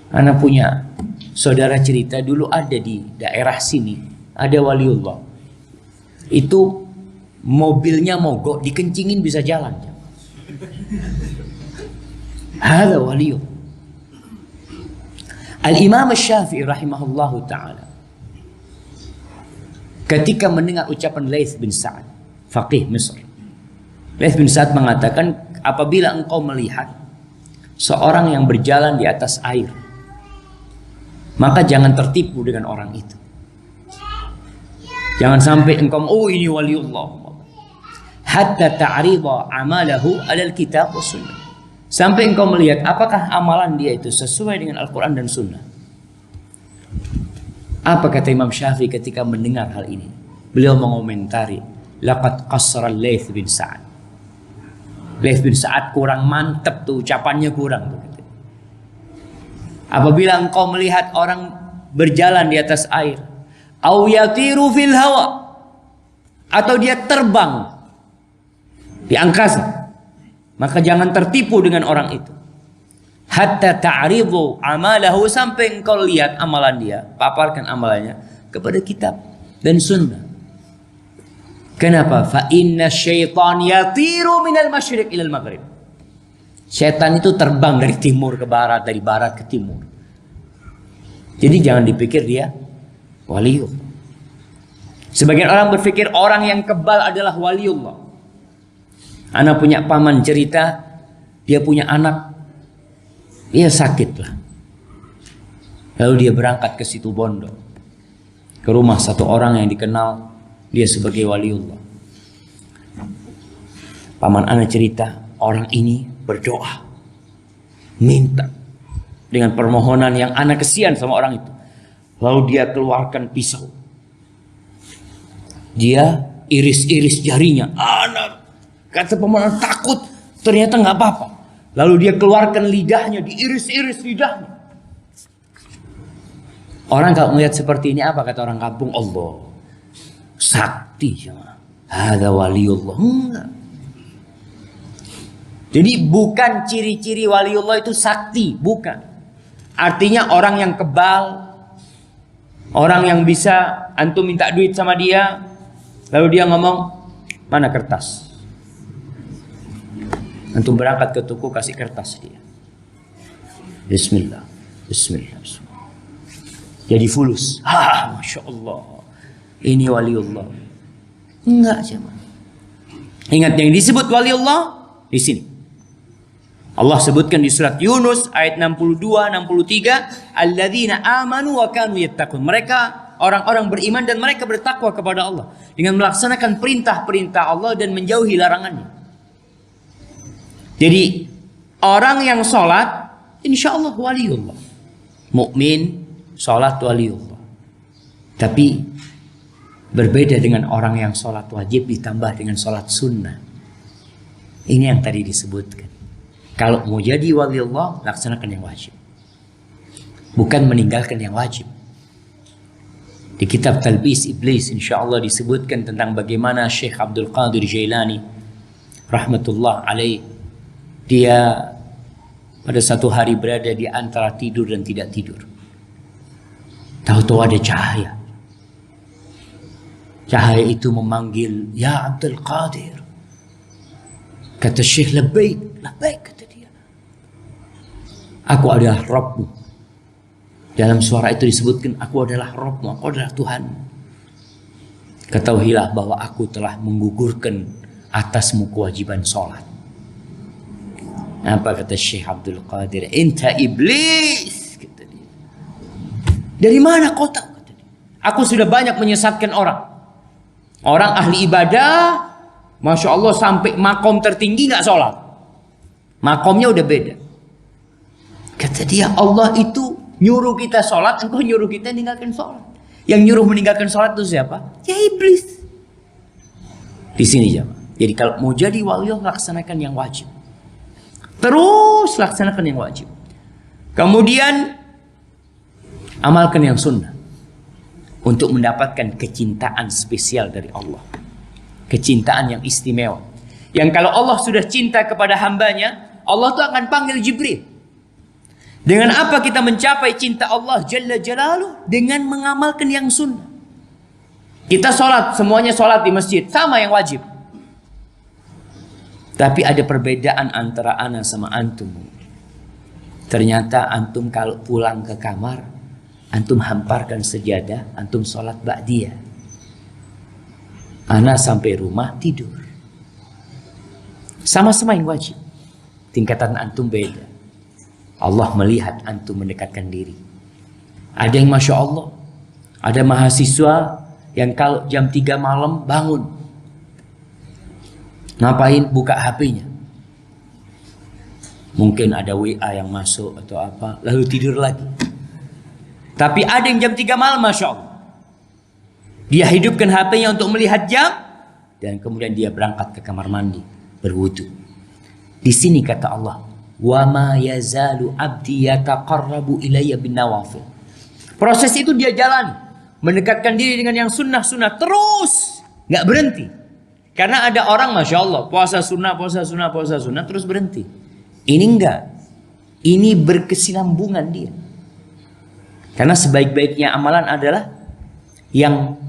Anak punya saudara cerita dulu ada di daerah sini, ada waliullah. Itu mobilnya mogok, dikencingin bisa jalan. Hada waliullah. Al-Imam Syafi'i rahimahullahu ta'ala ketika mendengar ucapan Laits bin Sa'ad, faqih Mesir. Laits bin Sa'ad mengatakan, apabila engkau melihat seorang yang berjalan di atas air, maka jangan tertipu dengan orang itu. Jangan sampai engkau, oh ini waliullah, hatta ta'rida amalahu alal kitab wa sunnah. Sampai engkau melihat apakah amalan dia itu sesuai dengan Al-Quran dan Sunnah. Apa kata Imam Syafi'i ketika mendengar hal ini? Beliau mengomentari, laqad qassara Laits bin Sa'ad. Laits bin Sa'ad kurang mantap tuh, ucapannya kurang tuh. Apabila engkau melihat orang berjalan di atas air, au yatiru fil hawa, atau dia terbang di angkasa, maka jangan tertipu dengan orang itu. Hatta ta'ridu amalahu, sampai engkau lihat amalan dia, paparkan amalannya kepada kitab dan sunnah. Kenapa? Fa inna syaitan yatiru minal masyriq ilal maghrib. Setan itu terbang dari timur ke barat, dari barat ke timur. Jadi jangan dipikir dia waliullah. Sebagian orang berpikir orang yang kebal adalah waliullah. Anak punya paman cerita, dia punya anak, dia sakit lah. Lalu dia berangkat ke situ Bondo, ke rumah satu orang yang dikenal dia sebagai waliullah. Paman anak cerita, orang ini berdoa, minta dengan permohonan yang anak kesian sama orang itu. Lalu dia keluarkan pisau, dia iris-iris jarinya. Anak kata paman takut, ternyata nggak apa-apa. Lalu dia keluarkan lidahnya, diiris-iris lidahnya. Orang kalau melihat seperti ini apa kata orang kampung? Allah, sakti, ada waliullah. Enggak. Jadi bukan ciri-ciri waliullah itu sakti, bukan. Artinya orang yang kebal, orang yang bisa antum minta duit sama dia, lalu dia ngomong, mana kertas? Antum berangkat ke toko, kasih kertas dia. Bismillah, Bismillah, Bismillah. Jadi fulus. Masya Allah, ini waliullah. Enggak cuma. Ingat yang disebut waliullah di sini. Allah sebutkan di surat Yunus ayat 62, 63, alladzina amanu wa kanu yattaqun. Mereka orang-orang beriman dan mereka bertakwa kepada Allah dengan melaksanakan perintah-perintah Allah dan menjauhi larangannya. Jadi orang yang sholat insya Allah waliullah, mukmin sholat waliullah. Tapi berbeda dengan orang yang sholat wajib ditambah dengan sholat sunnah. Ini yang tadi disebutkan. Kalau mau jadi waliullah, laksanakan yang wajib, bukan meninggalkan yang wajib. Di kitab Talbis Iblis insya Allah disebutkan tentang bagaimana Syekh Abdul Qadir Jailani rahmatullah alaih, dia pada satu hari berada di antara tidur dan tidak tidur. Tahu-tahu ada cahaya. Cahaya itu memanggil, ya Abdul Qadir. Kata Syekh, labbaik, labbaik, kata dia. Aku adalah Rabbmu. Dalam suara itu disebutkan, aku adalah Rabbmu, aku adalah Tuhan. Ketahuilah bahwa aku telah menggugurkan atasmu kewajiban sholat. Apa kata Syekh Abdul Qadir? Inta iblis, kata dia. Dari mana kau tahu? Kata dia. Aku sudah banyak menyesatkan orang. Orang ahli ibadah, Masya Allah sampai makom tertinggi gak sholat. Makomnya udah beda. Kata dia, Allah itu nyuruh kita sholat, engkau nyuruh kita meninggalkan sholat. Yang nyuruh meninggalkan sholat itu siapa? Ya iblis. Di sini jemaah. Jadi kalau mau jadi waliullah, laksanakan yang wajib. Terus laksanakan yang wajib. Kemudian amalkan yang sunnah untuk mendapatkan kecintaan spesial dari Allah. Kecintaan yang istimewa. Yang kalau Allah sudah cinta kepada hambanya, Allah tuh akan panggil Jibril. Dengan apa kita mencapai cinta Allah Jalla Jalaluh? Dengan mengamalkan yang sunnah. Kita sholat, semuanya sholat di masjid, sama yang wajib. Tapi ada perbedaan antara ana sama antum. Ternyata antum kalau pulang ke kamar, antum hamparkan sejadah, antum sholat ba'diyah. Ana sampai rumah tidur. Sama-sama yang wajib. Tingkatan antum beda. Allah melihat antum mendekatkan diri. Ada yang Masya Allah, ada mahasiswa yang kalau jam 3 malam bangun. Ngapain? Buka HP-nya. Mungkin ada WA yang masuk atau apa, lalu tidur lagi. Tapi ada yang jam 3 malam Masya Allah, dia hidupkan HP-nya untuk melihat jam, dan kemudian dia berangkat ke kamar mandi, berwudu. Di sini kata Allah, wa ma yazalu abdi yataqarrabu ilayya bin nawafil. Proses itu dia jalani, mendekatkan diri dengan yang sunnah-sunnah terus, nggak berhenti. Karena ada orang Masya Allah puasa sunnah terus berhenti. Ini enggak, ini berkesinambungan dia. Karena sebaik-baiknya amalan adalah yang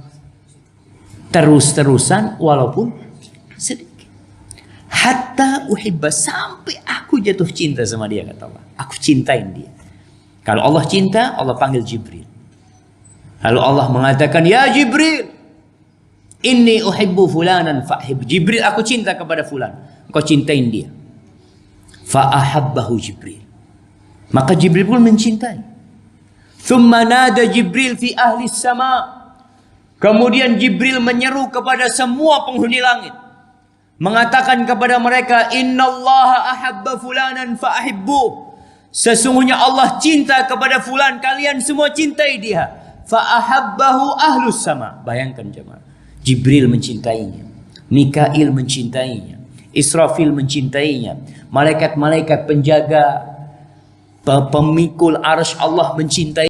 terus-terusan walaupun sedikit. Hatta uhibba, sampai aku jatuh cinta sama dia, kata Allah. Aku cintain dia. Kalau Allah cinta, Allah panggil Jibril. Lalu Allah mengatakan, ya Jibril, inni uhibbu fulanan fa'hib. Jibril, aku cinta kepada fulan, kau cintain dia. Fa'ahabbahu Jibril. Maka Jibril pun mencintai. Thumma nada Jibril fi ahli sama. Kemudian Jibril menyeru kepada semua penghuni langit, mengatakan kepada mereka, innallaha ahabba fulanan fa'ahibbu. Sesungguhnya Allah cinta kepada fulan, kalian semua cintai dia. Fa'ahabbahu ahlus sama. Bayangkan jemaah, Jibril mencintainya, Mikail mencintainya, Israfil mencintainya, malaikat-malaikat penjaga pemikul arsy Allah mencintai